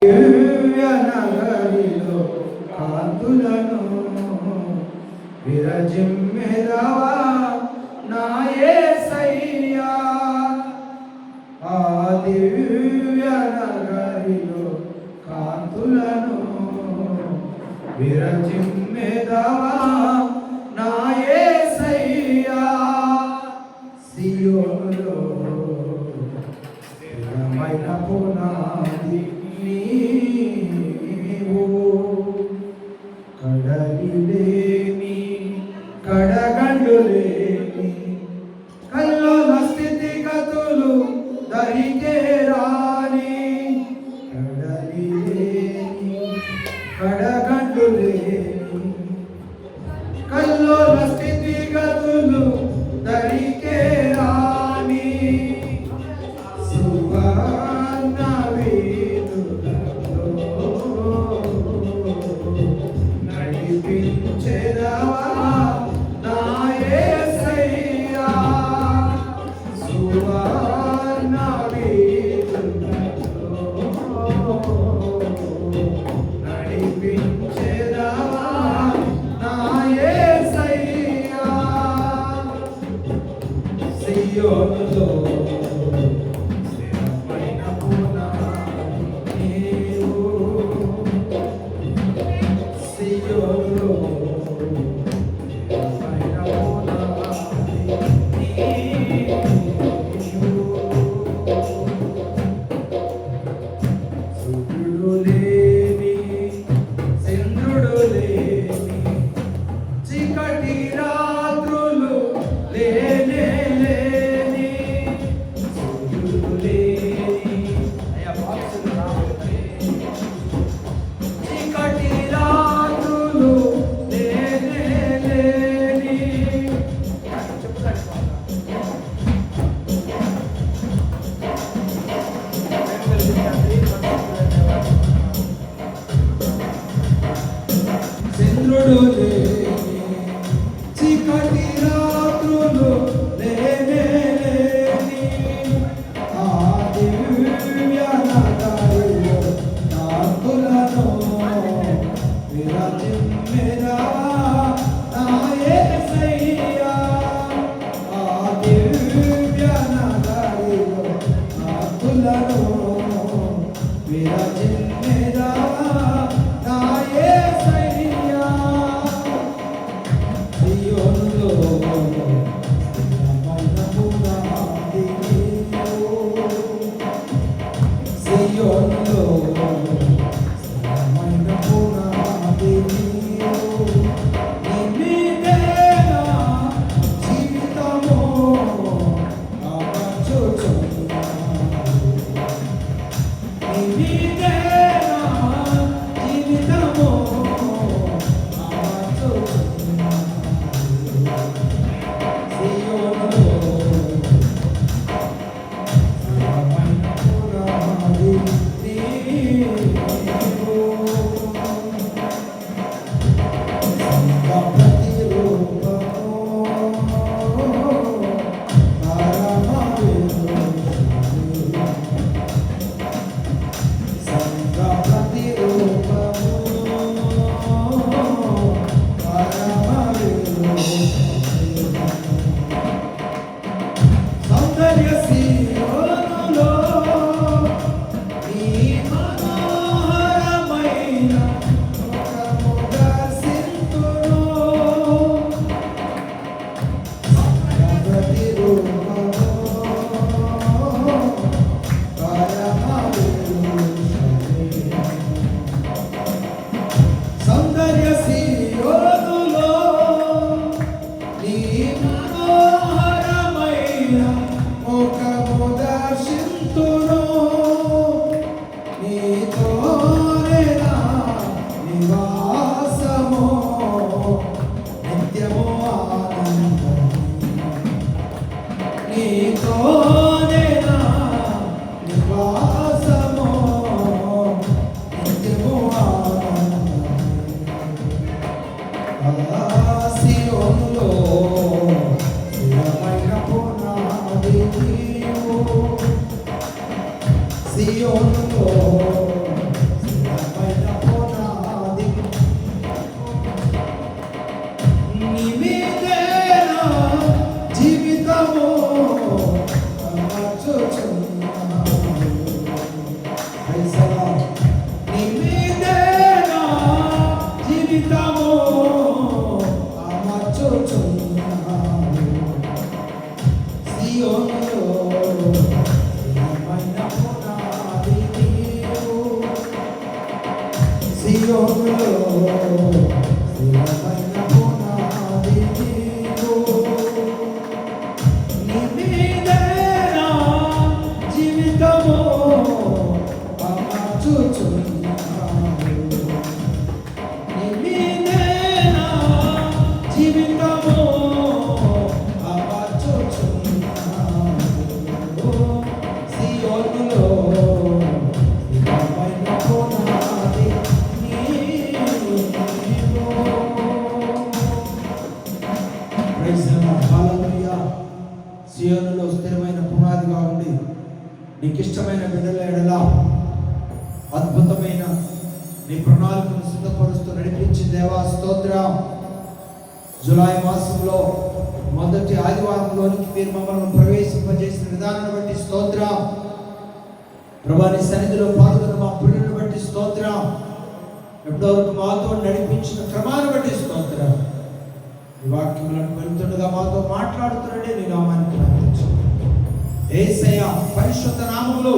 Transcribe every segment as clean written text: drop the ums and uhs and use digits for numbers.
దివ్య నగరిలో కాంతులను విరజిమ్మెదవా నా యేసయ్యా. ఆ దివ్య నగరిలో కాంతులను విరజిమ్మెదవా నా యేసయ్యా. సియోనులో స్థిరమైన పునాది నీవు, కడలి లేని కడగండు లేని కల్లోల స్థితిగతులు దరికే రాని, కడలి లేని కడగండు లేని కల్లోల స్థితిగతులు దరికే రాని, సువర్ణ నడిపించెదవా నా యేసయ్యా. సువర్ణ నడిపించెదవా నా యేసయ్యా. సియోనులో సూర్యుడు లేని చంద్రుడు లేని చీకటి రాత్రులు లేనే లేని, సూర్యుడు లేని చీకటి రాత్రులు లేనే లేని, చంద్రుడు లేని చీకటి రాత్రులు లేనే లేని, ఆ దివ్య నగరిలో కాంతులను విరజిమ్మెదవా నా యేసయ్యా. ఆ దివ్య నగరిలో కాంతులను విరజిమ్మెదవా నా యేసయ్యా. సియోనులో స్థిరమైన పునాది నీవు, సియోనులో స్థిరమైన పునాది నీవు. నీ మీదే నా జీవితము ఆకాశోచున్నాను, నీ మీదే నా జీవితము ఆకాశోచున్నాను. సియోనులో స్థిరమైన పునాది నీవు, సంఘ ప్రతిరూపము పరమ విమోచకుడు, సంఘ యేసయ్యా, నీ మీదే నా జీవితము అమర్చుచున్నాను. సియోనులో స్థిరమైన పునాది నీవు. సియోనులో స్థిరమైన పునాది నీవు. నీ మీదే నా జీవితము అమర్చుచున్నాను. నీ మీదే నా జీవితము అమర్చుచున్నాను. సియోనులో స్థిరమైన పునాది నీవు. Praise the lord. హల్లెలూయా. సియోనులో స్థిరమైన పునాదిగా ఉండి నీకు ఇష్టమైన బిడ్డల ఎడల అద్భుతమైన నీ ప్రణాళికను సిద్ధపరుస్తూ నడిపించి దేవా స్తోత్రం. జులై మాసంలో మొదటి ఆదివారంలోనికి మీరు మమ్మల్ని ప్రవేశింపజేసిన విధానాన్ని బట్టి స్తోత్రం. ప్రభువా, నీ సన్నిధిలో పాల్గొన్న మా పిల్లలను బట్టి స్తోత్రం. ఎప్పటివరకు మాతో నడిపించిన క్రమాన్ని బట్టి స్తోత్రం. ఈ వాక్యములను వెళ్తుండగా మాతో మాట్లాడుతున్నాడే నీ నామానికి ప్రార్థించు. యేసయ్య పరిశుద్ధ నామములో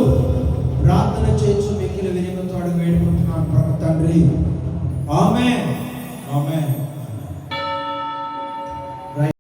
ప్రార్థన చేయొచ్చు. మిక్కిలి వినయంతో అడుగు వేడుకుంటున్నాను ప్రభు తండ్రి. ఆమేన్. ఆమేన్.